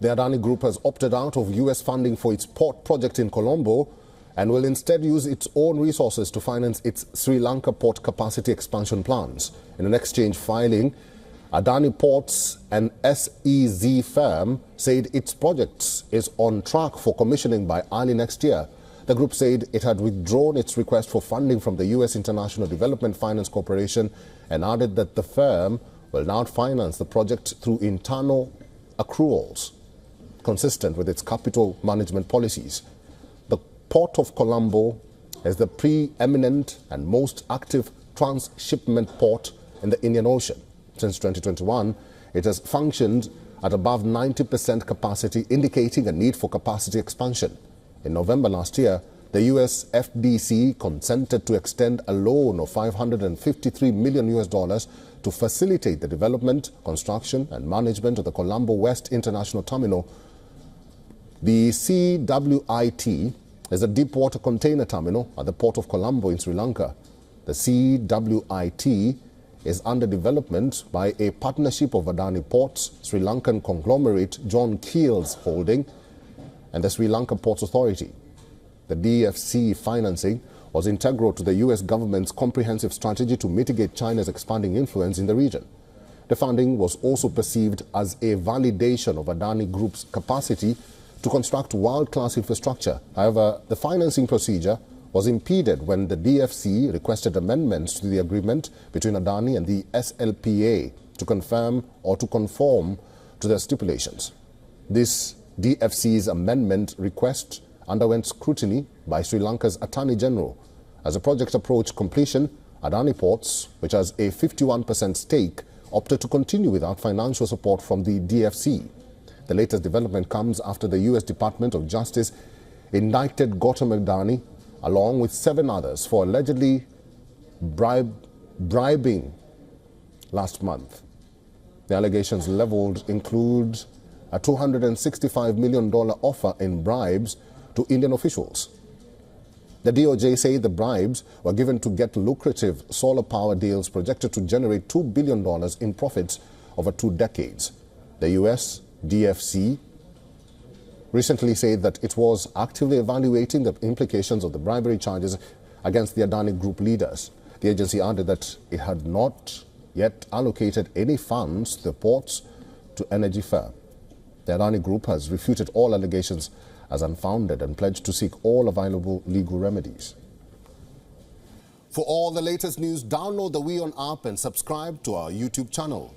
The Adani Group has opted out of US funding for its port project in Colombo and will instead use its own resources to finance its Sri Lanka port capacity expansion plans. In an exchange filing, Adani Ports and SEZ firm said its project is on track for commissioning by early next year. The group said it had withdrawn its request for funding from the U.S. International Development Finance Corporation and added that the firm will now finance the project through internal accruals, consistent with its capital management policies. The Port of Colombo is the preeminent and most active transshipment port in the Indian Ocean. Since 2021, it has functioned at above 90% capacity, indicating a need for capacity expansion. In November last year, the US FDC consented to extend a loan of $553 million to facilitate the development, construction and management of the Colombo West International Terminal. The CWIT is a deep-water container terminal at the port of Colombo in Sri Lanka. The CWIT is under development by a partnership of Adani Ports, Sri Lankan conglomerate John Keel's Holding, and the Sri Lanka Ports Authority. The DFC financing was integral to the U.S. government's comprehensive strategy to mitigate China's expanding influence in the region. The funding was also perceived as a validation of Adani Group's capacity to construct world-class infrastructure. However, the financing procedure was impeded when the DFC requested amendments to the agreement between Adani and the SLPA to confirm or to conform to their stipulations. This DFC's amendment request underwent scrutiny by Sri Lanka's Attorney General. As the project approached completion, Adani Ports, which has a 51% stake, opted to continue without financial support from the DFC. The latest development comes after the U.S. Department of Justice indicted Gautam Adani along with 7 others for allegedly bribing last month. The allegations leveled include a $265 million offer in bribes to Indian officials. The DOJ say the bribes were given to get lucrative solar power deals projected to generate $2 billion in profits over 2 decades. The U.S. DFC recently said that it was actively evaluating the implications of the bribery charges against the Adani Group leaders. The agency added that it had not yet allocated any funds to the ports to energy firm. The Adani Group has refuted all allegations as unfounded and pledged to seek all available legal remedies. For all the latest news, download the WION app and subscribe to our YouTube channel.